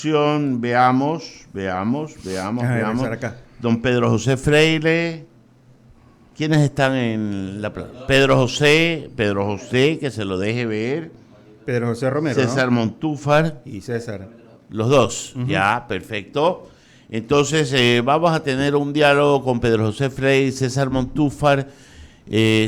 Veamos. Acá. Don Pedro José Freire. ¿Quiénes están en la plaza? Pedro José, que se lo deje ver. Pedro José Romero, César ¿no? Montúfar. Y César. Los dos, ya, perfecto. Entonces vamos a tener un diálogo con Pedro José Freire y César Montúfar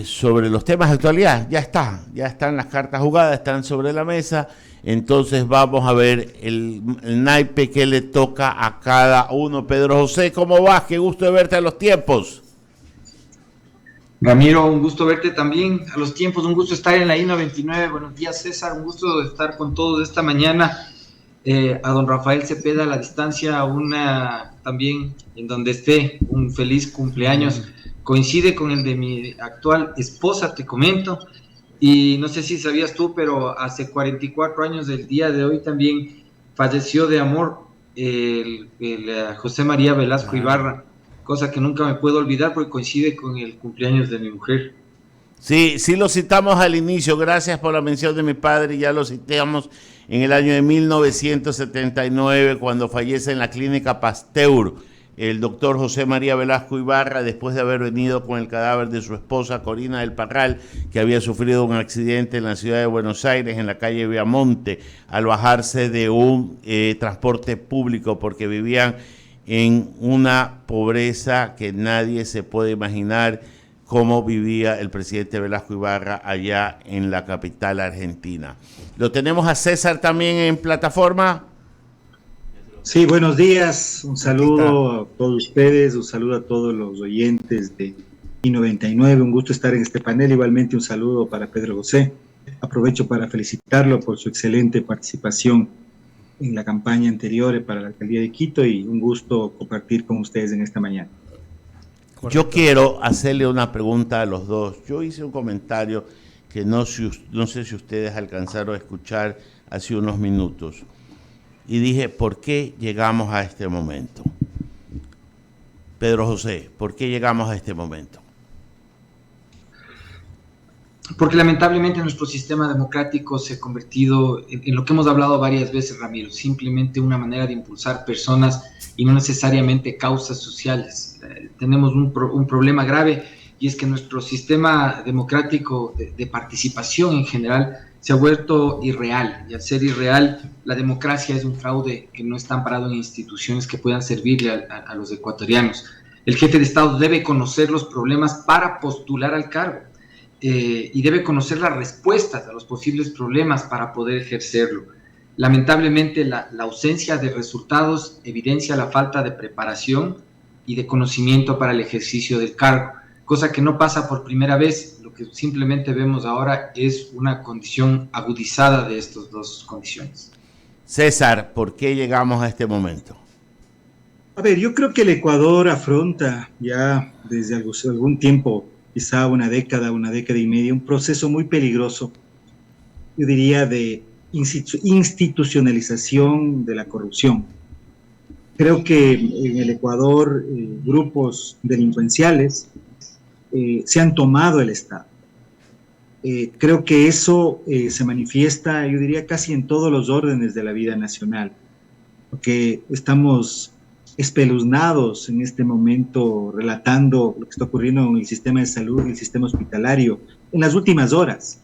sobre los temas de actualidad. Ya están las cartas jugadas, están sobre la mesa. Entonces vamos a ver el naipe que le toca a cada uno. Pedro José, ¿cómo vas? Qué gusto de verte a los tiempos. Ramiro, un gusto verte también a los tiempos, un gusto estar en la I-99. Buenos días, César, un gusto estar con todos esta mañana. A don Rafael Cepeda a la distancia, también en donde esté, un feliz cumpleaños. Coincide con el de mi actual esposa, te comento, y no sé si sabías tú, pero hace 44 años del día de hoy también falleció de amor el José María Velasco Ibarra, cosa que nunca me puedo olvidar porque coincide con el cumpleaños de mi mujer. Sí, lo citamos al inicio, gracias por la mención de mi padre, ya lo citamos en el año de 1979 cuando fallece en la clínica Pasteur el doctor José María Velasco Ibarra, después de haber venido con el cadáver de su esposa Corina del Parral, que había sufrido un accidente en la ciudad de Buenos Aires, en la calle Viamonte, al bajarse de un transporte público, porque vivían en una pobreza que nadie se puede imaginar cómo vivía el presidente Velasco Ibarra allá en la capital argentina. ¿Lo tenemos a César también en plataforma? Sí, buenos días, un saludo a todos ustedes, un saludo a todos los oyentes de I-99, un gusto estar en este panel, igualmente un saludo para Pedro José. Aprovecho para felicitarlo por su excelente participación en la campaña anterior para la alcaldía de Quito y un gusto compartir con ustedes en esta mañana. Correcto. Yo quiero hacerle una pregunta a los dos. Yo hice un comentario que no sé si ustedes alcanzaron a escuchar hace unos minutos. Y dije, ¿por qué llegamos a este momento? Pedro José, ¿por qué llegamos a este momento? Porque lamentablemente nuestro sistema democrático se ha convertido en lo que hemos hablado varias veces, Ramiro, simplemente una manera de impulsar personas y no necesariamente causas sociales. Tenemos un problema grave y es que nuestro sistema democrático de participación en general se ha vuelto irreal, y al ser irreal, la democracia es un fraude que no está amparado en instituciones que puedan servirle a los ecuatorianos. El jefe de Estado debe conocer los problemas para postular al cargo y debe conocer las respuestas a los posibles problemas para poder ejercerlo. Lamentablemente, la ausencia de resultados evidencia la falta de preparación y de conocimiento para el ejercicio del cargo, cosa que no pasa por primera vez. Lo que simplemente vemos ahora es una condición agudizada de estas dos condiciones. César, ¿por qué llegamos a este momento? A ver, yo creo que el Ecuador afronta ya desde algún tiempo, quizá una década y media, un proceso muy peligroso, yo diría, de institucionalización de la corrupción. Creo que en el Ecuador grupos delincuenciales se han tomado el Estado. Creo que eso se manifiesta, yo diría, casi en todos los órdenes de la vida nacional, porque estamos espeluznados en este momento relatando lo que está ocurriendo en el sistema de salud y el sistema hospitalario en las últimas horas.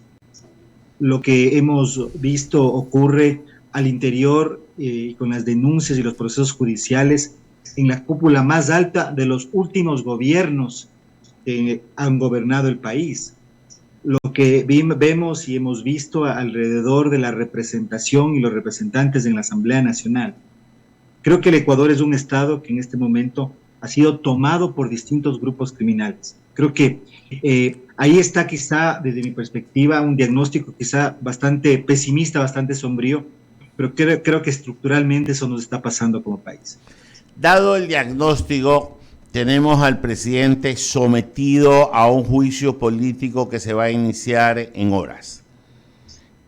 Lo que hemos visto ocurre al interior con las denuncias y los procesos judiciales en la cúpula más alta de los últimos gobiernos que han gobernado el país. Lo que vemos y hemos visto alrededor de la representación y los representantes en la Asamblea Nacional. Creo que el Ecuador es un estado que en este momento ha sido tomado por distintos grupos criminales. Creo que ahí está quizá, desde mi perspectiva, un diagnóstico quizá bastante pesimista, bastante sombrío, pero creo que estructuralmente eso nos está pasando como país. Dado el diagnóstico, tenemos al presidente sometido a un juicio político que se va a iniciar en horas.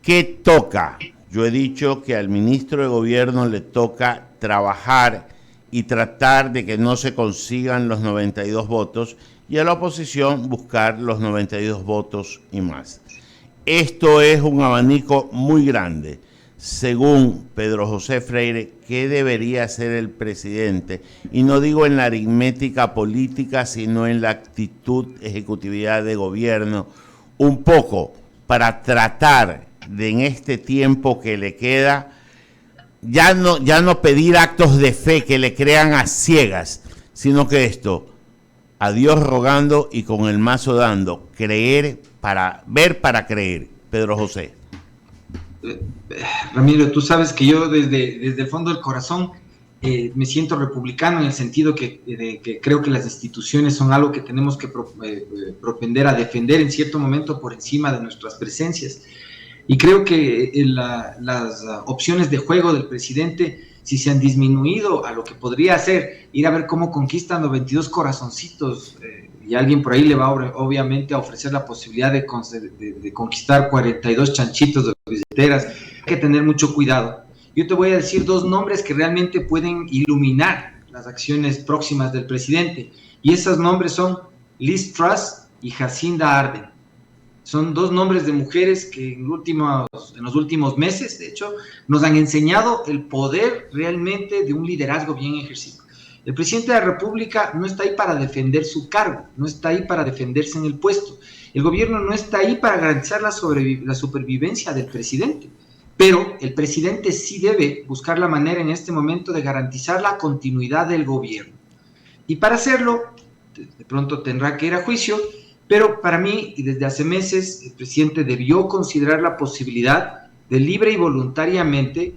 ¿Qué toca? Yo he dicho que al ministro de Gobierno le toca trabajar y tratar de que no se consigan los 92 votos y a la oposición buscar los 92 votos y más. Esto es un abanico muy grande. según Pedro José Freire, qué debería hacer el presidente? Y no digo en la aritmética política, sino en la actitud, ejecutividad de gobierno, un poco para tratar de, en este tiempo que le queda, ya no pedir actos de fe que le crean a ciegas, sino que esto, a Dios rogando y con el mazo dando, creer para ver, para creer. Pedro José. Ramiro, tú sabes que yo desde el fondo del corazón me siento republicano, en el sentido que creo que las instituciones son algo que tenemos que propender a defender en cierto momento por encima de nuestras presencias. Y creo que las opciones de juego del presidente, si se han disminuido a lo que podría ser ir a ver cómo conquistan los 22 corazoncitos, y alguien por ahí le va obviamente a ofrecer la posibilidad de conquistar 42 chanchitos de billeteras, hay que tener mucho cuidado. Yo te voy a decir dos nombres que realmente pueden iluminar las acciones próximas del presidente, y esos nombres son Liz Truss y Jacinda Ardern. Son dos nombres de mujeres que en los últimos meses, de hecho, nos han enseñado el poder realmente de un liderazgo bien ejercido. El presidente de la República no está ahí para defender su cargo, no está ahí para defenderse en el puesto. El gobierno no está ahí para garantizar la supervivencia del presidente, pero el presidente sí debe buscar la manera en este momento de garantizar la continuidad del gobierno. Y para hacerlo, de pronto tendrá que ir a juicio, pero para mí, y desde hace meses, el presidente debió considerar la posibilidad de libre y voluntariamente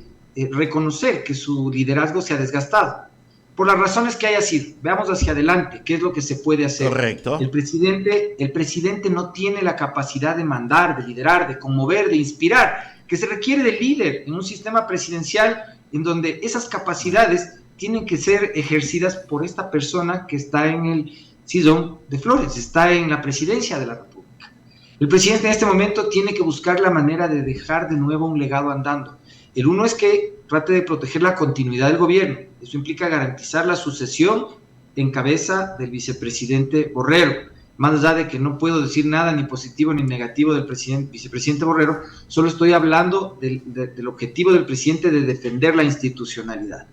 reconocer que su liderazgo se ha desgastado, por las razones que haya sido. Veamos hacia adelante, qué es lo que se puede hacer. Correcto. El presidente no tiene la capacidad de mandar, de liderar, de conmover, de inspirar, que se requiere de líder en un sistema presidencial en donde esas capacidades tienen que ser ejercidas por esta persona que está en el sillón de flores, está en la presidencia de la República. El presidente en este momento tiene que buscar la manera de dejar de nuevo un legado andando. El uno es que trate de proteger la continuidad del gobierno. Eso implica garantizar la sucesión en cabeza del vicepresidente Borrero. Más allá de que no puedo decir nada ni positivo ni negativo del vicepresidente Borrero, solo estoy hablando del objetivo del presidente de defender la institucionalidad.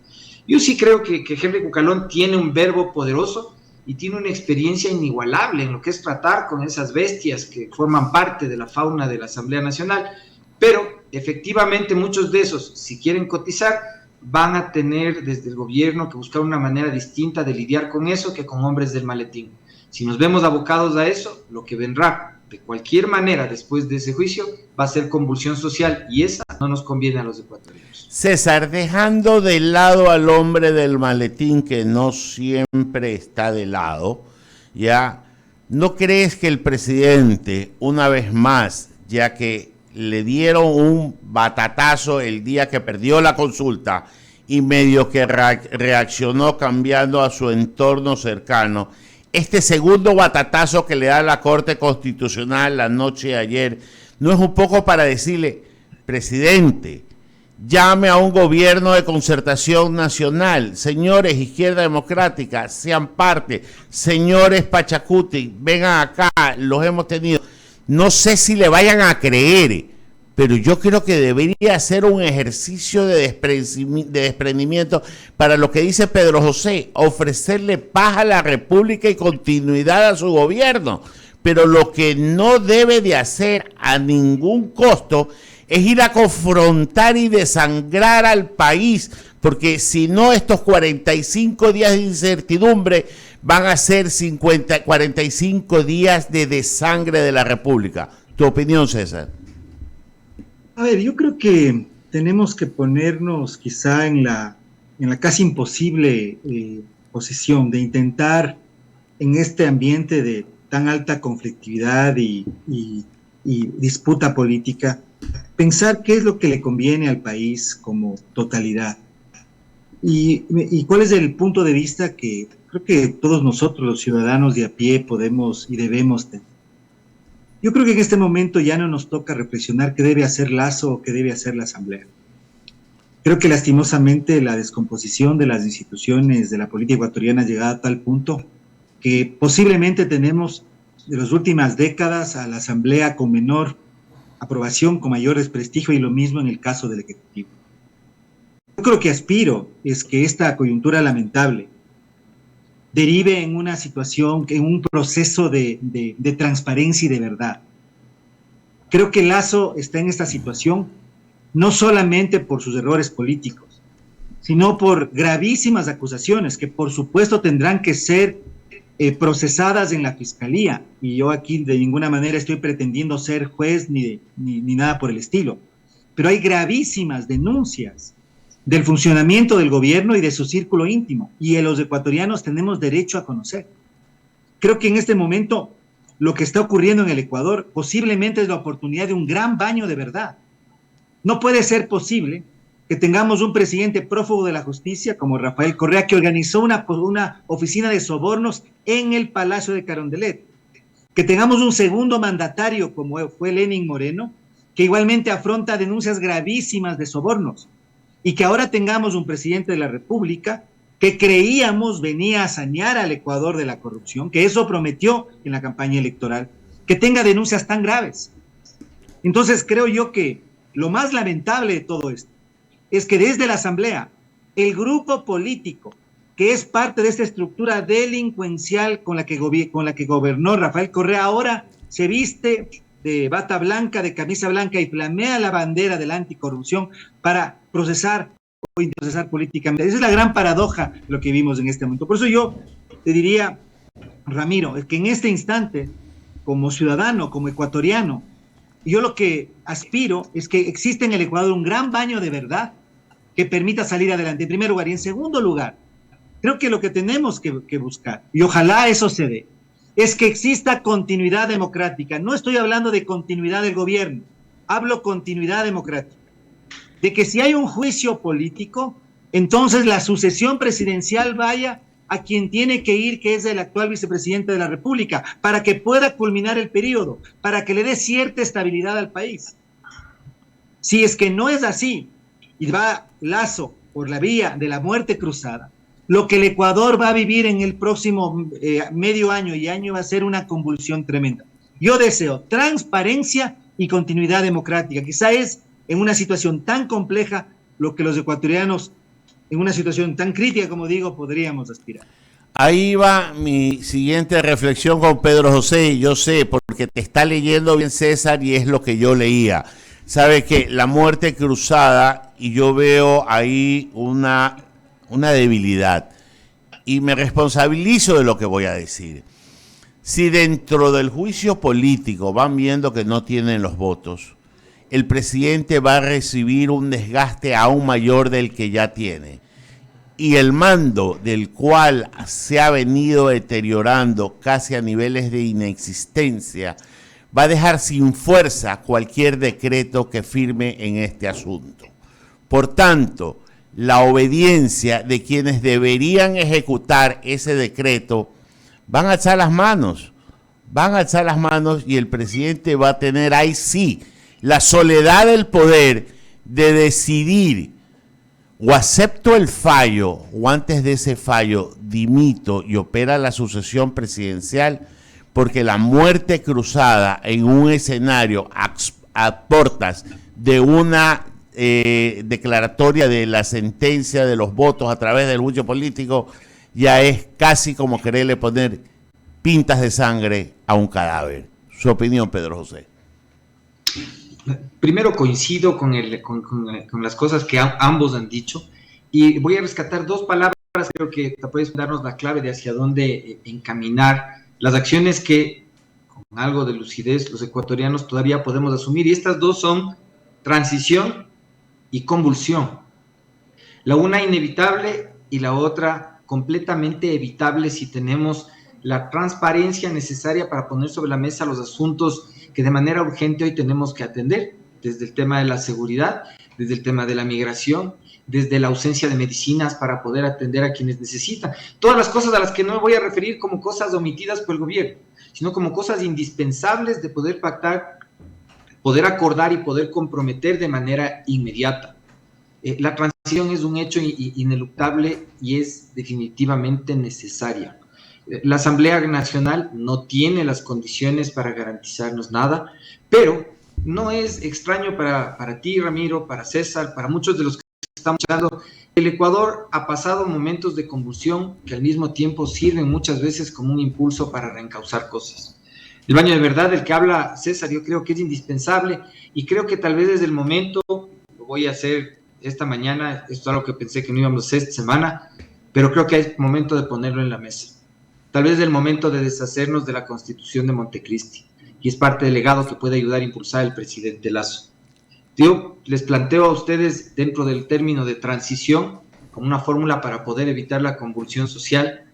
Yo sí creo que Henry Cucalón tiene un verbo poderoso y tiene una experiencia inigualable en lo que es tratar con esas bestias que forman parte de la fauna de la Asamblea Nacional, pero efectivamente muchos de esos, si quieren cotizar, van a tener desde el gobierno que buscar una manera distinta de lidiar con eso que con hombres del maletín. Si nos vemos abocados a eso, lo que vendrá de cualquier manera después de ese juicio va a ser convulsión social, y esa no nos conviene a los ecuatorianos. César, dejando de lado al hombre del maletín, que no siempre está de lado, ¿ya? ¿No crees que el presidente, una vez más, ya que le dieron un batatazo el día que perdió la consulta y medio que reaccionó cambiando a su entorno cercano, este segundo batatazo que le da la Corte Constitucional la noche de ayer, no es un poco para decirle, presidente, llame a un gobierno de concertación nacional, señores Izquierda Democrática, sean parte, señores Pachacuti, vengan acá, los hemos tenido? No sé si le vayan a creer, pero yo creo que debería ser un ejercicio de desprendimiento para lo que dice Pedro José, ofrecerle paz a la República y continuidad a su gobierno. Pero lo que no debe de hacer a ningún costo es ir a confrontar y desangrar al país, porque si no, estos 45 días de incertidumbre van a ser 45 días de desangre de la República. ¿Tu opinión, César? A ver, yo creo que tenemos que ponernos quizá en la casi imposible posición de intentar, en este ambiente de tan alta conflictividad y disputa política, pensar qué es lo que le conviene al país como totalidad. Y cuál es el punto de vista que creo que todos nosotros, los ciudadanos de a pie, podemos y debemos tener. Yo creo que en este momento ya no nos toca reflexionar qué debe hacer Lazo o qué debe hacer la Asamblea. Creo que lastimosamente la descomposición de las instituciones de la política ecuatoriana ha llegado a tal punto que posiblemente tenemos de las últimas décadas a la Asamblea con menor aprobación con mayor desprestigio, y lo mismo en el caso del Ejecutivo. Yo creo que aspiro es que esta coyuntura lamentable derive en una situación, en un proceso de transparencia y de verdad. Creo que Lasso está en esta situación no solamente por sus errores políticos, sino por gravísimas acusaciones que por supuesto tendrán que ser procesadas en la Fiscalía. Y yo aquí de ninguna manera estoy pretendiendo ser juez ni nada por el estilo. Pero hay gravísimas denuncias del funcionamiento del gobierno y de su círculo íntimo, y los ecuatorianos tenemos derecho a conocer. Creo que en este momento lo que está ocurriendo en el Ecuador posiblemente es la oportunidad de un gran baño de verdad. No puede ser posible que tengamos un presidente prófugo de la justicia como Rafael Correa, que organizó una oficina de sobornos en el Palacio de Carondelet, que tengamos un segundo mandatario como fue Lenín Moreno, que igualmente afronta denuncias gravísimas de sobornos, y que ahora tengamos un presidente de la República que creíamos venía a sanear al Ecuador de la corrupción, que eso prometió en la campaña electoral, que tenga denuncias tan graves. Entonces creo yo que lo más lamentable de todo esto es que desde la Asamblea, el grupo político que es parte de esta estructura delincuencial con la que gobernó Rafael Correa, ahora se viste de bata blanca, de camisa blanca, y flamea la bandera de la anticorrupción para procesar o procesar políticamente. Esa es la gran paradoja de lo que vimos en este momento. Por eso yo te diría, Ramiro, es que en este instante, como ciudadano, como ecuatoriano, yo lo que aspiro es que exista en el Ecuador un gran baño de verdad que permita salir adelante, en primer lugar. Y en segundo lugar, creo que lo que tenemos que buscar, y ojalá eso se dé, es que exista continuidad democrática. No estoy hablando de continuidad del gobierno, hablo continuidad democrática. De que si hay un juicio político, entonces la sucesión presidencial vaya a quien tiene que ir, que es el actual vicepresidente de la República, para que pueda culminar el periodo, para que le dé cierta estabilidad al país. Si es que no es así, y va Lasso por la vía de la muerte cruzada, lo que el Ecuador va a vivir en el próximo medio año y año va a ser una convulsión tremenda. Yo deseo transparencia y continuidad democrática. Quizá es en una situación tan compleja lo que los ecuatorianos, en una situación tan crítica como digo, podríamos aspirar. Ahí va mi siguiente reflexión con Pedro José. Yo sé, porque te está leyendo bien César y es lo que yo leía. Sabe que la muerte cruzada, y yo veo ahí una debilidad, y me responsabilizo de lo que voy a decir. Si dentro del juicio político van viendo que no tienen los votos, el presidente va a recibir un desgaste aún mayor del que ya tiene. Y el mando del cual se ha venido deteriorando casi a niveles de inexistencia, va a dejar sin fuerza cualquier decreto que firme en este asunto. Por tanto, la obediencia de quienes deberían ejecutar ese decreto van a alzar las manos, y el presidente va a tener ahí sí la soledad del poder de decidir: o acepto el fallo, o antes de ese fallo dimito y opera la sucesión presidencial, porque la muerte cruzada en un escenario a portas de una declaratoria de la sentencia de los votos a través del juicio político ya es casi como quererle poner pintas de sangre a un cadáver. Su opinión, Pedro José. Primero coincido con las cosas que ambos han dicho, y voy a rescatar dos palabras. Creo que puedes darnos la clave de hacia dónde encaminar las acciones que, con algo de lucidez, los ecuatorianos todavía podemos asumir, y estas dos son transición y convulsión. La una inevitable y la otra completamente evitable si tenemos la transparencia necesaria para poner sobre la mesa los asuntos que de manera urgente hoy tenemos que atender, desde el tema de la seguridad, desde el tema de la migración, desde la ausencia de medicinas para poder atender a quienes necesitan. Todas las cosas a las que no me voy a referir como cosas omitidas por el gobierno, sino como cosas indispensables de poder pactar, poder acordar y poder comprometer de manera inmediata. La transición es un hecho ineluctable y es definitivamente necesaria. La Asamblea Nacional no tiene las condiciones para garantizarnos nada, pero no es extraño para ti, Ramiro, para César, para muchos de los que estamos hablando. El Ecuador ha pasado momentos de convulsión que al mismo tiempo sirven muchas veces como un impulso para reencauzar cosas. El baño de verdad del que habla César, yo creo que es indispensable y creo que tal vez desde el momento, lo voy a hacer esta mañana, esto es algo que pensé que no íbamos a hacer esta semana, pero creo que es momento de ponerlo en la mesa. Tal vez es el momento de deshacernos de la Constitución de Montecristi, y es parte del legado que puede ayudar a impulsar el presidente Lasso. Yo les planteo a ustedes, dentro del término de transición, como una fórmula para poder evitar la convulsión social,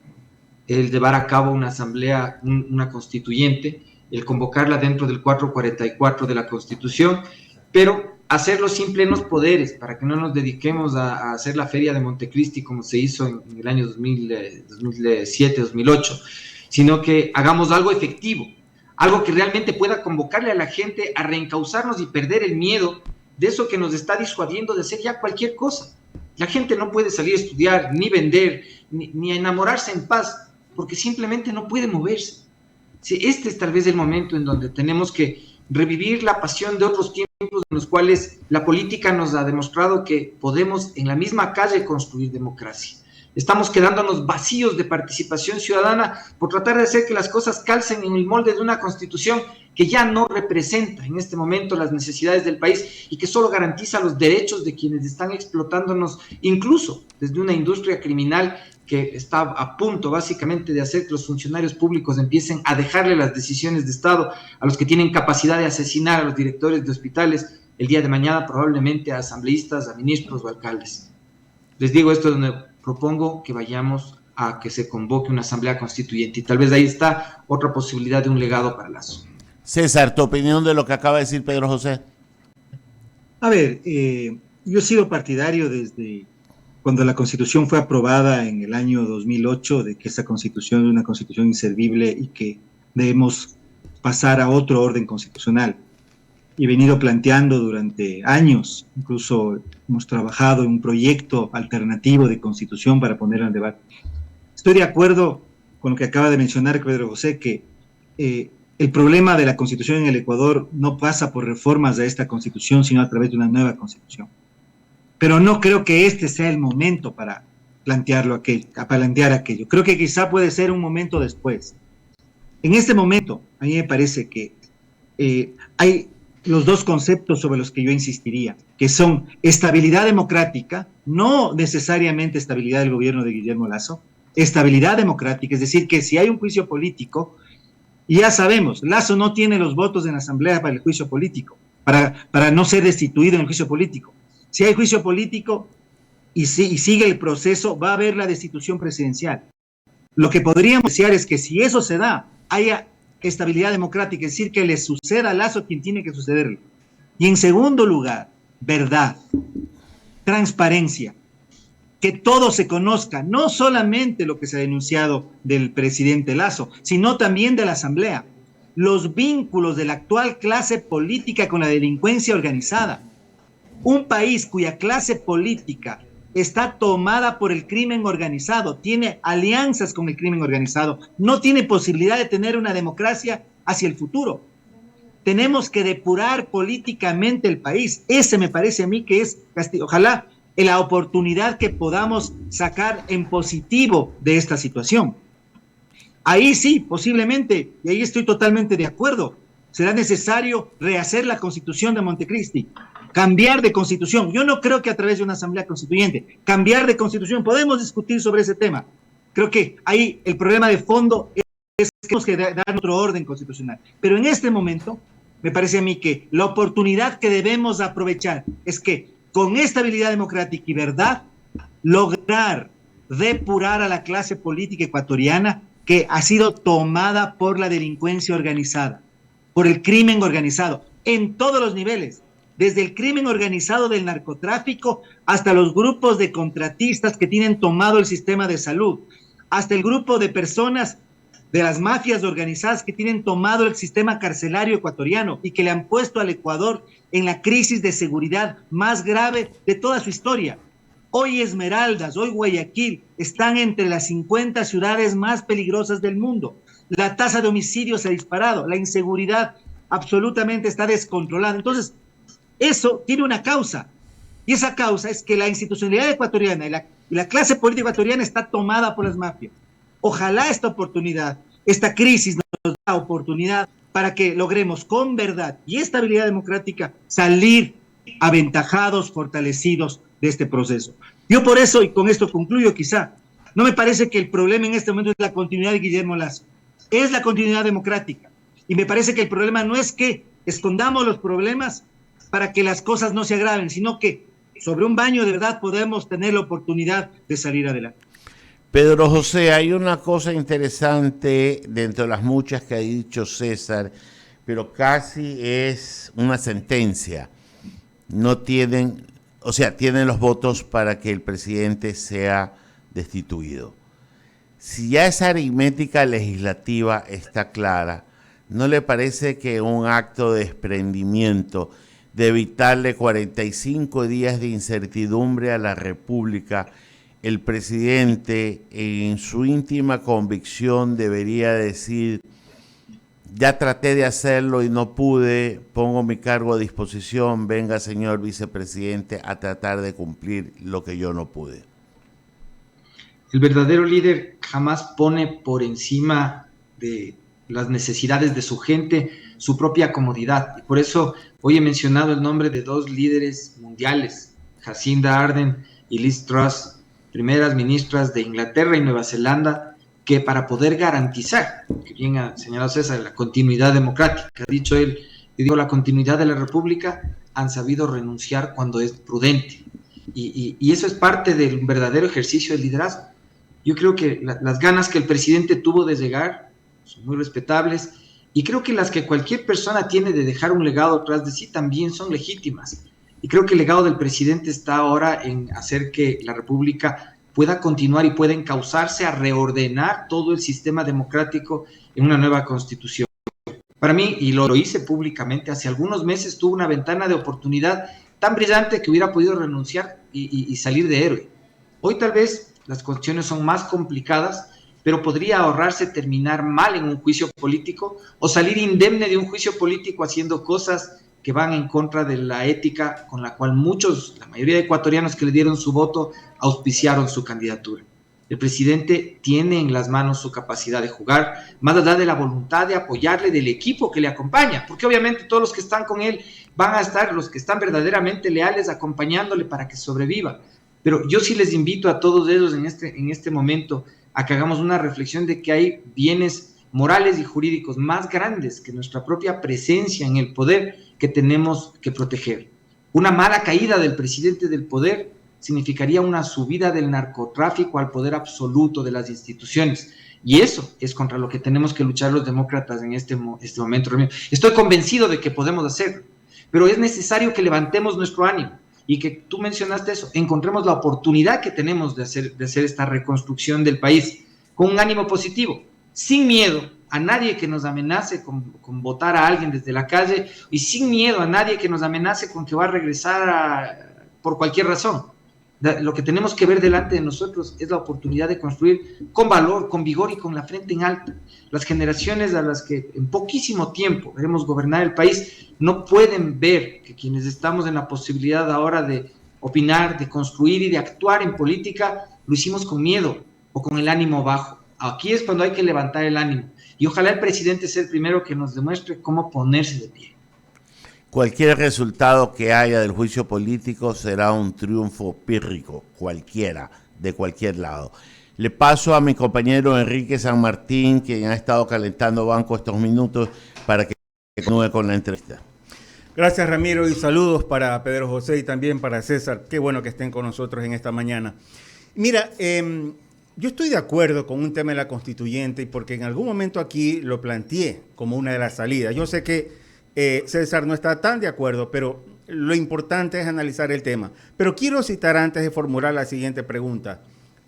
el llevar a cabo una asamblea, una constituyente, el convocarla dentro del 444 de la Constitución, pero hacerlo sin plenos poderes, para que no nos dediquemos a hacer la feria de Montecristi como se hizo en el año 2007, 2008, sino que hagamos algo efectivo, algo que realmente pueda convocarle a la gente a reencauzarnos y perder el miedo de eso que nos está disuadiendo de hacer ya cualquier cosa. La gente no puede salir a estudiar, ni vender, ni a enamorarse en paz, porque simplemente no puede moverse. Sí, este es tal vez el momento en donde tenemos que revivir la pasión de otros tiempos en los cuales la política nos ha demostrado que podemos en la misma calle construir democracia. Estamos quedándonos vacíos de participación ciudadana por tratar de hacer que las cosas calcen en el molde de una constitución que ya no representa en este momento las necesidades del país y que solo garantiza los derechos de quienes están explotándonos, incluso desde una industria criminal que está a punto básicamente de hacer que los funcionarios públicos empiecen a dejarle las decisiones de Estado a los que tienen capacidad de asesinar a los directores de hospitales el día de mañana, probablemente a asambleístas, a ministros o alcaldes. Les digo esto donde propongo que vayamos a que se convoque una asamblea constituyente y tal vez ahí está otra posibilidad de un legado para Lasso. César, tu opinión de lo que acaba de decir Pedro José. A ver, yo he sido partidario desde cuando la Constitución fue aprobada en el año 2008, de que esa Constitución es una Constitución inservible y que debemos pasar a otro orden constitucional. Y he venido planteando durante años, incluso hemos trabajado en un proyecto alternativo de Constitución para ponerlo en debate. Estoy de acuerdo con lo que acaba de mencionar Pedro José, que el problema de la Constitución en el Ecuador no pasa por reformas de esta Constitución, sino a través de una nueva Constitución. Pero no creo que este sea el momento para plantear aquello. Creo que quizá puede ser un momento después. En este momento, a mí me parece que hay los dos conceptos sobre los que yo insistiría, que son estabilidad democrática, no necesariamente estabilidad del gobierno de Guillermo Lasso, estabilidad democrática, es decir, que si hay un juicio político, y ya sabemos, Lasso no tiene los votos en la asamblea para el juicio político, para no ser destituido en el juicio político. Si hay juicio político y sigue el proceso, va a haber la destitución presidencial. Lo que podríamos desear es que si eso se da, haya estabilidad democrática, es decir, que le suceda a Lasso quien tiene que sucederle. Y en segundo lugar, verdad, transparencia, que todo se conozca, no solamente lo que se ha denunciado del presidente Lasso, sino también de la Asamblea, los vínculos de la actual clase política con la delincuencia organizada. Un país cuya clase política está tomada por el crimen organizado, tiene alianzas con el crimen organizado, no tiene posibilidad de tener una democracia hacia el futuro. Tenemos que depurar políticamente el país. Ese me parece a mí que es, ojalá, la oportunidad que podamos sacar en positivo de esta situación. Ahí sí, posiblemente, y ahí estoy totalmente de acuerdo, será necesario rehacer la Constitución de Montecristi, cambiar de constitución. Yo no creo que a través de una asamblea constituyente, cambiar de constitución, podemos discutir sobre ese tema. Creo que ahí el problema de fondo es que tenemos que dar otro orden constitucional. Pero en este momento, me parece a mí que la oportunidad que debemos aprovechar es que con estabilidad democrática y verdad, lograr depurar a la clase política ecuatoriana que ha sido tomada por la delincuencia organizada, por el crimen organizado, en todos los niveles. Desde el crimen organizado del narcotráfico hasta los grupos de contratistas que tienen tomado el sistema de salud, hasta el grupo de personas de las mafias organizadas que tienen tomado el sistema carcelario ecuatoriano y que le han puesto al Ecuador en la crisis de seguridad más grave de toda su historia. Hoy Esmeraldas, hoy Guayaquil están entre las 50 ciudades más peligrosas del mundo. La tasa de homicidios se ha disparado, la inseguridad absolutamente está descontrolada. Entonces, eso tiene una causa, y esa causa es que la institucionalidad ecuatoriana y la clase política ecuatoriana está tomada por las mafias. Ojalá esta oportunidad, esta crisis nos da oportunidad para que logremos con verdad y estabilidad democrática salir aventajados, fortalecidos de este proceso. Yo por eso, y con esto concluyo quizá, no me parece que el problema en este momento es la continuidad de Guillermo Lasso, es la continuidad democrática. Y me parece que el problema no es que escondamos los problemas para que las cosas no se agraven, sino que sobre un baño de verdad podemos tener la oportunidad de salir adelante. Pedro José, hay una cosa interesante dentro de las muchas que ha dicho César, pero casi es una sentencia. No tienen, o sea, tienen los votos para que el presidente sea destituido. Si ya esa aritmética legislativa está clara, ¿no le parece que un acto de desprendimiento, de evitarle 45 días de incertidumbre a la República, el presidente en su íntima convicción debería decir: ya traté de hacerlo y no pude, pongo mi cargo a disposición, venga señor vicepresidente a tratar de cumplir lo que yo no pude? El verdadero líder jamás pone por encima de las necesidades de su gente su propia comodidad. Y por eso hoy he mencionado el nombre de dos líderes mundiales, Jacinda Ardern y Liz Truss, primeras ministras de Inglaterra y Nueva Zelanda, que para poder garantizar, que bien ha señalado César, la continuidad democrática, ha dicho él, y digo, la continuidad de la República, han sabido renunciar cuando es prudente. Y eso es parte del verdadero ejercicio del liderazgo. Yo creo que las ganas que el presidente tuvo de llegar son muy respetables, y creo que las que cualquier persona tiene de dejar un legado tras de sí también son legítimas. Y creo que el legado del presidente está ahora en hacer que la República pueda continuar y pueda encauzarse a reordenar todo el sistema democrático en una nueva constitución. Para mí, y lo hice públicamente, hace algunos meses tuve una ventana de oportunidad tan brillante que hubiera podido renunciar y salir de héroe. Hoy tal vez las condiciones son más complicadas, pero podría ahorrarse terminar mal en un juicio político o salir indemne de un juicio político haciendo cosas que van en contra de la ética con la cual la mayoría de ecuatorianos que le dieron su voto, auspiciaron su candidatura. El presidente tiene en las manos su capacidad de jugar, más allá de la voluntad de apoyarle del equipo que le acompaña, porque obviamente todos los que están con él van a estar, los que están verdaderamente leales, acompañándole para que sobreviva. Pero yo sí les invito a todos ellos en este momento a que hagamos una reflexión de que hay bienes morales y jurídicos más grandes que nuestra propia presencia en el poder que tenemos que proteger. Una mala caída del presidente del poder significaría una subida del narcotráfico al poder absoluto de las instituciones. Y eso es contra lo que tenemos que luchar los demócratas en este momento. Estoy convencido de que podemos hacerlo, pero es necesario que levantemos nuestro ánimo y que tú mencionaste eso, encontremos la oportunidad que tenemos de hacer esta reconstrucción del país con un ánimo positivo, sin miedo a nadie que nos amenace con votar a alguien desde la calle y sin miedo a nadie que nos amenace con que va a regresar por cualquier razón. Lo que tenemos que ver delante de nosotros es la oportunidad de construir con valor, con vigor y con la frente en alto. Las generaciones a las que en poquísimo tiempo veremos gobernar el país no pueden ver que quienes estamos en la posibilidad ahora de opinar, de construir y de actuar en política, lo hicimos con miedo o con el ánimo bajo. Aquí es cuando hay que levantar el ánimo. Y ojalá el presidente sea el primero que nos demuestre cómo ponerse de pie. Cualquier resultado que haya del juicio político será un triunfo pírrico, cualquiera, de cualquier lado. Le paso a mi compañero Enrique San Martín, quien ha estado calentando banco estos minutos, para que continúe con la entrevista. Gracias, Ramiro, y saludos para Pedro José y también para César. Qué bueno que estén con nosotros en esta mañana. Mira, yo estoy de acuerdo con un tema de la constituyente, porque en algún momento aquí lo planteé como una de las salidas. Yo sé que César no está tan de acuerdo, pero lo importante es analizar el tema. Pero quiero citar antes de formular la siguiente pregunta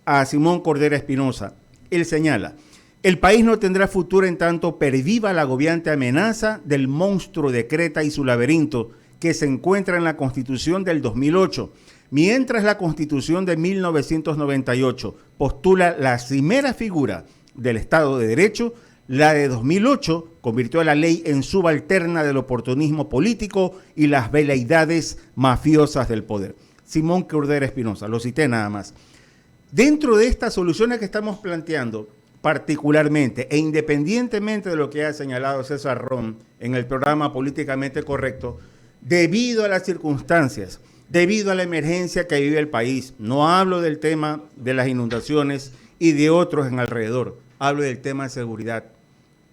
a Simón Cordera Espinosa. Él señala: el país no tendrá futuro en tanto perviva la agobiante amenaza del monstruo de Creta y su laberinto que se encuentra en la Constitución del 2008, mientras la Constitución de 1998 postula la cimera figura del Estado de Derecho. La de 2008 convirtió a la ley en subalterna del oportunismo político y las veleidades mafiosas del poder. Simón Cordero Espinosa, lo cité nada más. Dentro de estas soluciones que estamos planteando, particularmente e independientemente de lo que ha señalado César Ron en el programa Políticamente Correcto, debido a las circunstancias, debido a la emergencia que vive el país, no hablo del tema de las inundaciones y de otros en alrededor, hablo del tema de seguridad.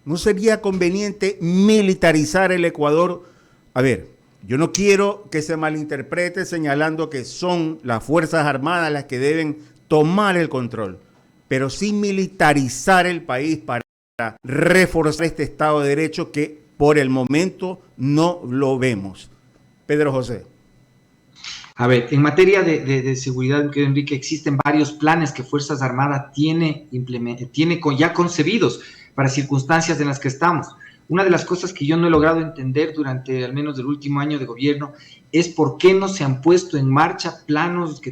¿No sería conveniente militarizar el Ecuador? A ver, yo no quiero que se malinterprete señalando que son las Fuerzas Armadas las que deben tomar el control, pero sí militarizar el país para reforzar este Estado de Derecho que por el momento no lo vemos. Pedro José. A ver, en materia de seguridad, Enrique, existen varios planes que Fuerzas Armadas tiene ya concebidos para circunstancias en las que estamos. Una de las cosas que yo no he logrado entender durante al menos el último año de gobierno es por qué no se han puesto en marcha planes,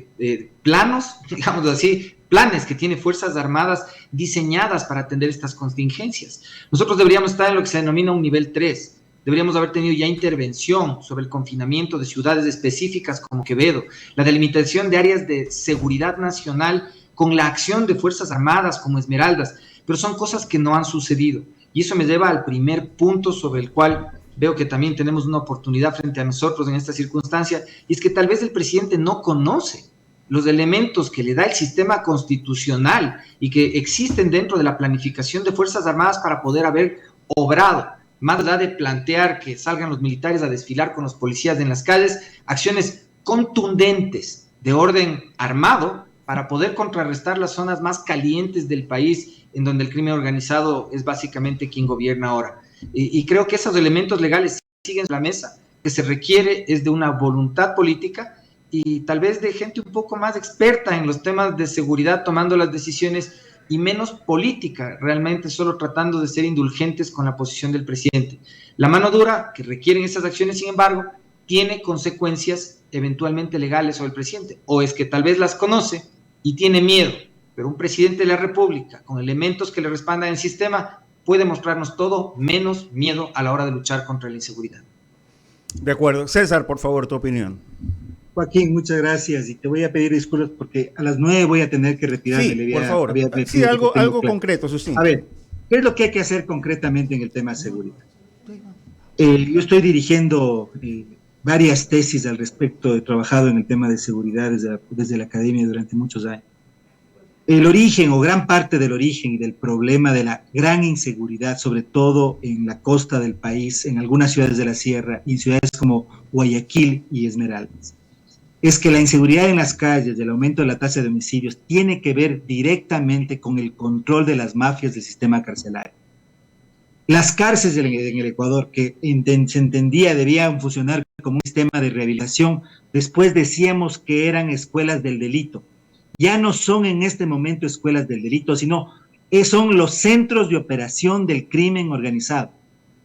digamos así, planes que tiene Fuerzas Armadas diseñadas para atender estas contingencias. Nosotros deberíamos estar en lo que se denomina un nivel 3. Deberíamos haber tenido ya intervención sobre el confinamiento de ciudades específicas como Quevedo, la delimitación de áreas de seguridad nacional con la acción de Fuerzas Armadas como Esmeraldas, pero son cosas que no han sucedido. Y eso me lleva al primer punto sobre el cual veo que también tenemos una oportunidad frente a nosotros en esta circunstancia, y es que tal vez el presidente no conoce los elementos que le da el sistema constitucional y que existen dentro de la planificación de Fuerzas Armadas para poder haber obrado, más allá de plantear que salgan los militares a desfilar con los policías en las calles, acciones contundentes de orden armado para poder contrarrestar las zonas más calientes del país, en donde el crimen organizado es básicamente quien gobierna ahora. Y creo que esos elementos legales siguen en la mesa. Lo que se requiere es de una voluntad política y tal vez de gente un poco más experta en los temas de seguridad tomando las decisiones y menos política, realmente solo tratando de ser indulgentes con la posición del presidente. La mano dura que requieren esas acciones, sin embargo, tiene consecuencias eventualmente legales sobre el presidente, o es que tal vez las conoce y tiene miedo, pero un presidente de la República con elementos que le respaldan el sistema puede mostrarnos todo menos miedo a la hora de luchar contra la inseguridad. De acuerdo. César, por favor, tu opinión. Joaquín, muchas gracias y te voy a pedir disculpas porque a las 9 voy a tener que retirarme. Sí, por favor. Sí, algo concreto, eso sí. A ver, ¿qué es lo que hay que hacer concretamente en el tema de seguridad? Yo estoy dirigiendo varias tesis al respecto, he trabajado en el tema de seguridad desde la academia durante muchos años. El origen o gran parte del origen y del problema de la gran inseguridad, sobre todo en la costa del país, en algunas ciudades de la sierra y en ciudades como Guayaquil y Esmeraldas, es que la inseguridad en las calles y el aumento de la tasa de homicidios tiene que ver directamente con el control de las mafias del sistema carcelario. Las cárceles en el Ecuador, que se entendía debían funcionar como un sistema de rehabilitación, después decíamos que eran escuelas del delito. Ya no son en este momento escuelas del delito, sino son los centros de operación del crimen organizado.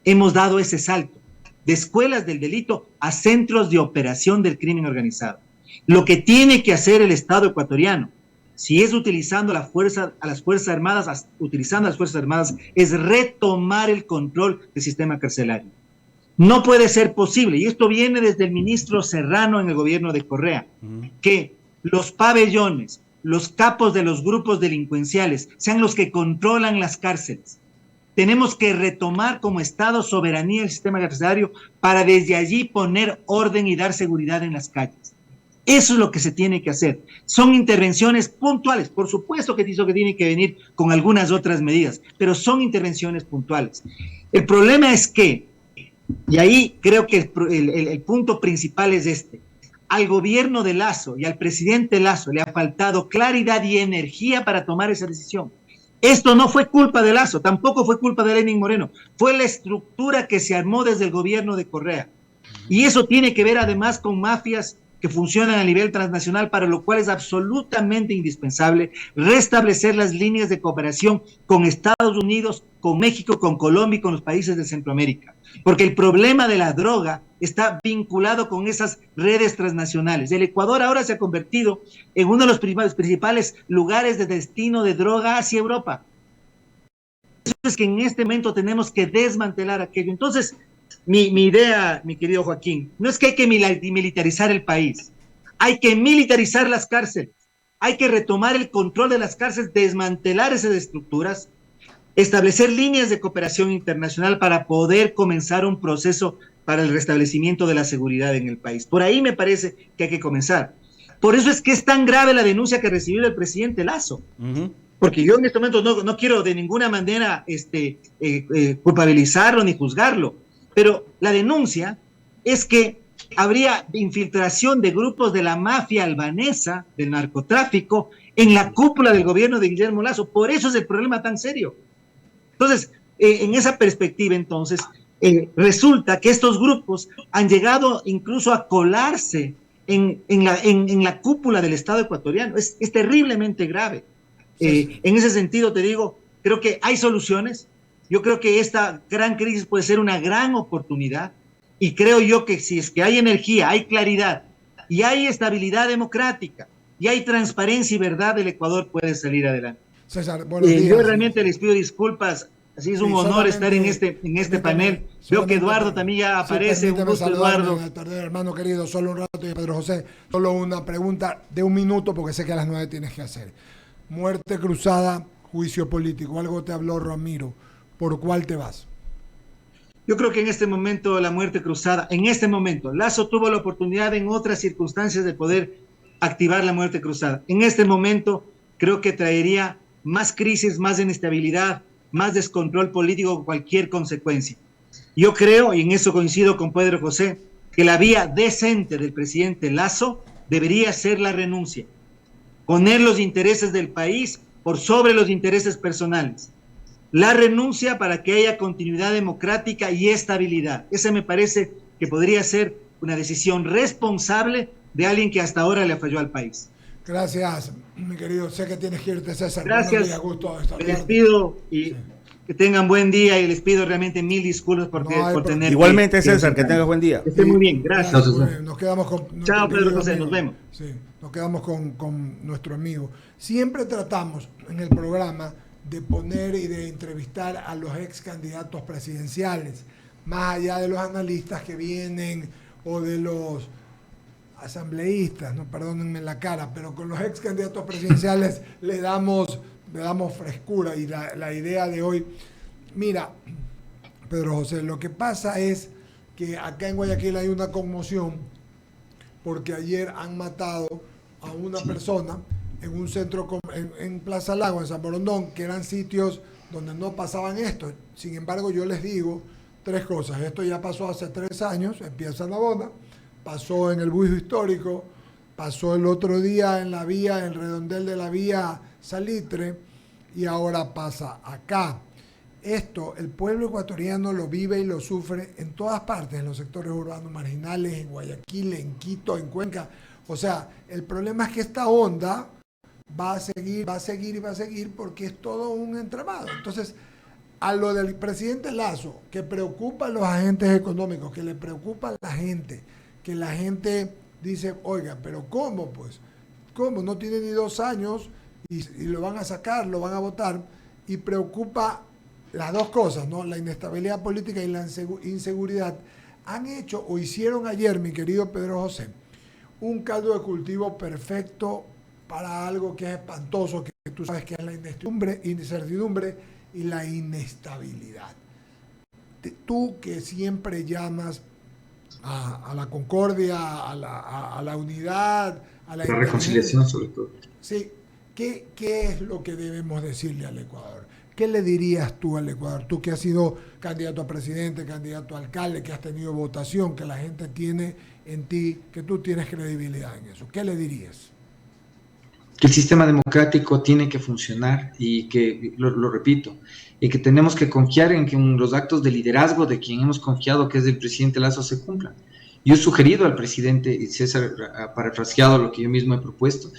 Hemos dado ese salto de escuelas del delito a centros de operación del crimen organizado. Lo que tiene que hacer el Estado ecuatoriano, si es utilizando a las Fuerzas Armadas, es retomar el control del sistema carcelario. No puede ser posible, y esto viene desde el ministro Serrano en el gobierno de Correa, que los pabellones, los capos de los grupos delincuenciales sean los que controlan las cárceles. Tenemos que retomar como Estado soberanía el sistema carcelario para desde allí poner orden y dar seguridad en las calles. Eso es lo que se tiene que hacer. Son intervenciones puntuales. Por supuesto que tiene que venir con algunas otras medidas, pero son intervenciones puntuales. El problema es que, y ahí creo que el punto principal es este, al gobierno de Lasso y al presidente Lasso le ha faltado claridad y energía para tomar esa decisión. Esto no fue culpa de Lasso, tampoco fue culpa de Lenín Moreno, fue la estructura que se armó desde el gobierno de Correa. Y eso tiene que ver además con mafias que funcionan a nivel transnacional, para lo cual es absolutamente indispensable restablecer las líneas de cooperación con Estados Unidos, con México, con Colombia y con los países de Centroamérica. Porque el problema de la droga está vinculado con esas redes transnacionales. El Ecuador ahora se ha convertido en uno de los principales lugares de destino de droga hacia Europa. Eso es que en este momento tenemos que desmantelar aquello. Entonces, mi idea, mi querido Joaquín, no es que hay que militarizar el país, hay que militarizar las cárceles, hay que retomar el control de las cárceles, desmantelar esas estructuras, establecer líneas de cooperación internacional para poder comenzar un proceso para el restablecimiento de la seguridad en el país. Por ahí me parece que hay que comenzar. Por eso es que es tan grave la denuncia que recibió el presidente Lasso. Porque yo en este momento no quiero de ninguna manera culpabilizarlo ni juzgarlo, pero la denuncia es que habría infiltración de grupos de la mafia albanesa, del narcotráfico, en la cúpula del gobierno de Guillermo Lasso. Por eso es el problema tan serio. Entonces, en esa perspectiva, entonces, resulta que estos grupos han llegado incluso a colarse en la cúpula del Estado ecuatoriano. Es terriblemente grave. En ese sentido, te digo, creo que hay soluciones. Yo creo que esta gran crisis puede ser una gran oportunidad y creo yo que si es que hay energía, hay claridad y hay estabilidad democrática y hay transparencia y verdad, el Ecuador puede salir adelante. César, buenos días. Yo realmente les pido disculpas. Así es un honor estar en este panel. Veo que Eduardo también ya aparece. Un gusto, Eduardo. Hermano querido, solo un rato. Y Pedro José, solo una pregunta de un minuto porque sé que a las 9 tienes que hacer. Muerte cruzada, juicio político. Algo te habló Ramiro. ¿Por cuál te vas? Yo creo que en este momento la muerte cruzada, en este momento, Lasso tuvo la oportunidad en otras circunstancias de poder activar la muerte cruzada. En este momento creo que traería más crisis, más inestabilidad, más descontrol político, cualquier consecuencia. Yo creo, y en eso coincido con Pedro José, que la vía decente del presidente Lasso debería ser la renuncia. Poner los intereses del país por sobre los intereses personales. La renuncia para que haya continuidad democrática y estabilidad. Esa me parece que podría ser una decisión responsable de alguien que hasta ahora le falló al país. Gracias, mi querido. Sé que tienes que irte, César. Gracias. Días, gusto estar les pido y que tengan buen día y les pido realmente mil disculpas por tener. Igualmente, César, que tengas buen día. Que esté muy bien, gracias. Nos quedamos con. Chao, Pedro José, nos vemos. Sí, nos quedamos con nuestro amigo. Siempre tratamos en el programa de poner y de entrevistar a los ex candidatos presidenciales, más allá de los analistas que vienen o de los asambleístas, no perdónenme la cara, pero con los ex candidatos presidenciales le damos frescura y la idea de hoy. Mira, Pedro José, lo que pasa es que acá en Guayaquil hay una conmoción porque ayer han matado a una persona en un centro, en Plaza Lago, en San Borondón, que eran sitios donde no pasaban esto. Sin embargo, yo les digo tres cosas. Esto ya pasó hace 3 años, empieza en La Bona, pasó en el Buijo Histórico, pasó el otro día en la vía, en el redondel de la vía Salitre, y ahora pasa acá. Esto, el pueblo ecuatoriano lo vive y lo sufre en todas partes, en los sectores urbanos marginales, en Guayaquil, en Quito, en Cuenca. O sea, el problema es que esta onda va a seguir porque es todo un entramado. Entonces, a lo del presidente Lasso, que preocupa a los agentes económicos, que le preocupa a la gente, que la gente dice, oiga, pero ¿cómo? Pues, ¿cómo? No tiene ni 2 años y lo van a sacar, lo van a votar, y preocupa las dos cosas, ¿no? La inestabilidad política y la inseguridad. Han hecho o hicieron ayer, mi querido Pedro José, un caldo de cultivo perfecto para algo que es espantoso, que tú sabes que es la incertidumbre y la inestabilidad. Tú que siempre llamas a la concordia, a la unidad, a la reconciliación sobre todo. Sí, ¿qué es lo que debemos decirle al Ecuador? ¿Qué le dirías tú al Ecuador? Tú que has sido candidato a presidente, candidato a alcalde, que has tenido votación, que la gente tiene en ti, que tú tienes credibilidad en eso. ¿Qué le dirías? Que el sistema democrático tiene que funcionar y que, lo repito, y que tenemos que confiar en que los actos de liderazgo de quien hemos confiado, que es el presidente Lasso, se cumplan. Yo he sugerido al presidente, y César ha parafraseado lo que yo mismo he propuesto,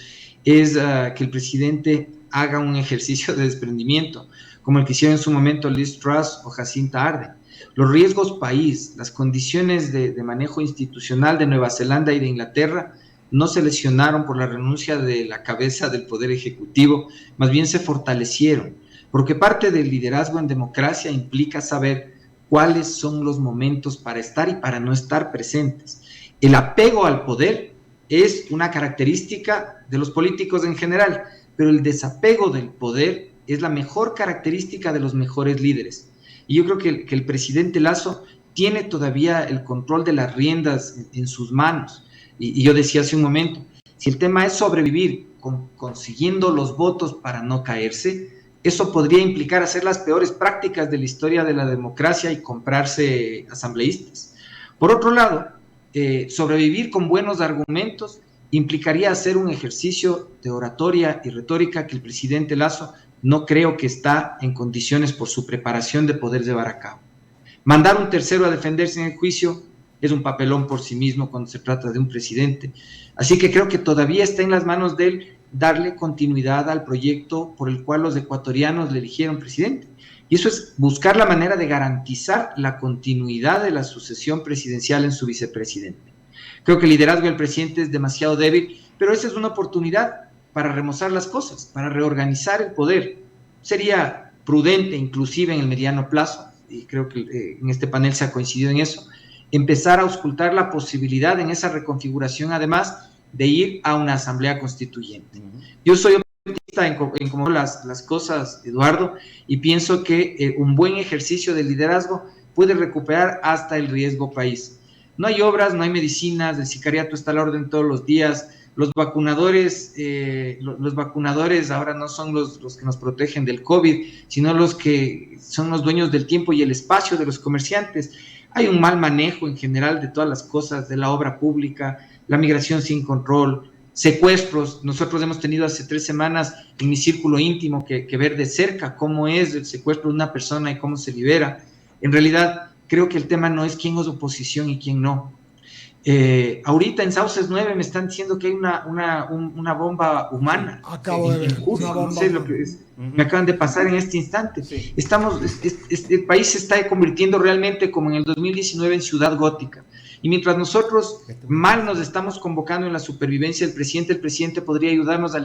es que el presidente haga un ejercicio de desprendimiento, como el que hicieron en su momento Liz Truss o Jacinta Arden. Los riesgos país, las condiciones de manejo institucional de Nueva Zelanda y de Inglaterra no se lesionaron por la renuncia de la cabeza del Poder Ejecutivo, más bien se fortalecieron. porque parte del liderazgo en democracia implica saber cuáles son los momentos para estar y para no estar presentes. El apego al poder es una característica de los políticos en general, pero el desapego del poder es la mejor característica de los mejores líderes. Y yo creo que el presidente Lasso tiene todavía el control de las riendas en sus manos. Y yo decía hace un momento, si el tema es sobrevivir consiguiendo los votos para no caerse, eso podría implicar hacer las peores prácticas de la historia de la democracia y comprarse asambleístas. Por otro lado, sobrevivir con buenos argumentos implicaría hacer un ejercicio de oratoria y retórica que el presidente Lasso no creo que está en condiciones por su preparación de poder llevar a cabo. Mandar un tercero a defenderse en el juicio es un papelón por sí mismo cuando se trata de un presidente. Así que creo que todavía está en las manos de él darle continuidad al proyecto por el cual los ecuatorianos le eligieron presidente. Y eso es buscar la manera de garantizar la continuidad de la sucesión presidencial en su vicepresidente. Creo que el liderazgo del presidente es demasiado débil, pero esa es una oportunidad para remozar las cosas, para reorganizar el poder. Sería prudente, inclusive en el mediano plazo, y creo que en este panel se ha coincidido en eso, empezar a auscultar la posibilidad en esa reconfiguración, además, de ir a una asamblea constituyente. Yo soy optimista en cómo las cosas, Eduardo, y pienso que un buen ejercicio de liderazgo puede recuperar hasta el riesgo país. No hay obras, no hay medicinas, el sicariato está a la orden todos los días, los vacunadores ahora no son los que nos protegen del COVID, sino los que son los dueños del tiempo y el espacio de los comerciantes. Hay un mal manejo en general de todas las cosas, de la obra pública, la migración sin control, secuestros. Nosotros hemos tenido hace 3 semanas en mi círculo íntimo que ver de cerca cómo es el secuestro de una persona y cómo se libera. En realidad, creo que el tema no es quién es oposición y quién no. Ahorita en Sauces 9 me están diciendo que hay una bomba humana. Acabo de ver. No sé lo que es. Me acaban de pasar en este instante. Sí. El país se está convirtiendo realmente como en el 2019 en ciudad gótica. Y mientras nosotros mal nos estamos convocando en la supervivencia del presidente, el presidente podría ayudarnos a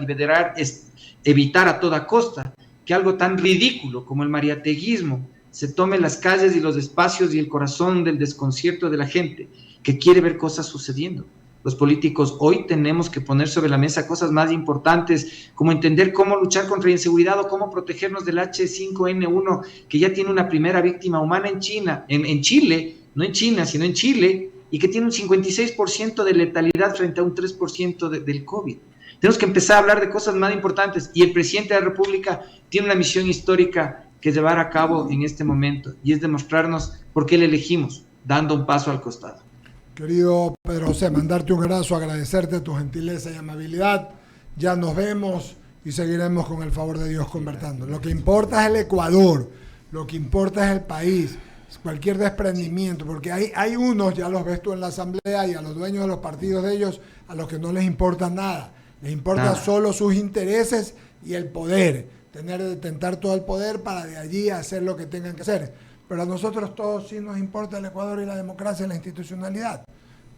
evitar a toda costa que algo tan ridículo como el mariateguismo se tome las calles y los espacios y el corazón del desconcierto de la gente que quiere ver cosas sucediendo. Los políticos hoy tenemos que poner sobre la mesa cosas más importantes, como entender cómo luchar contra la inseguridad o cómo protegernos del H5N1, que ya tiene una primera víctima humana en Chile, no en China, sino en Chile, y que tiene un 56% de letalidad frente a un 3% del COVID. Tenemos que empezar a hablar de cosas más importantes, y el presidente de la República tiene una misión histórica que llevar a cabo en este momento, y es demostrarnos por qué le elegimos, dando un paso al costado. Querido Pedro José, mandarte un abrazo, agradecerte tu gentileza y amabilidad. Ya nos vemos y seguiremos con el favor de Dios conversando. Lo que importa es el Ecuador, lo que importa es el país, cualquier desprendimiento, porque hay unos, ya los ves tú en la asamblea, y a los dueños de los partidos de ellos, a los que no les importa nada. Les importa solo sus intereses y el poder, detentar todo el poder para de allí hacer lo que tengan que hacer. Pero a nosotros todos sí nos importa el Ecuador y la democracia y la institucionalidad.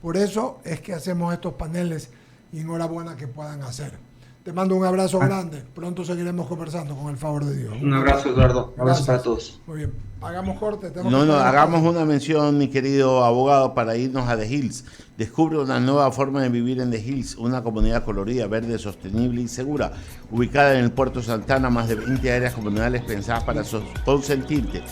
Por eso es que hacemos estos paneles, y enhorabuena que puedan hacer. Te mando un abrazo grande. Pronto seguiremos conversando con el favor de Dios. Un abrazo, Eduardo. Un abrazo para todos. Muy bien. Hagamos corte. Hagamos una mención, mi querido abogado, para irnos a The Hills. Descubre una nueva forma de vivir en The Hills, una comunidad colorida, verde, sostenible y segura. Ubicada en el Puerto Santana, más de 20 áreas comunales pensadas para consentirte.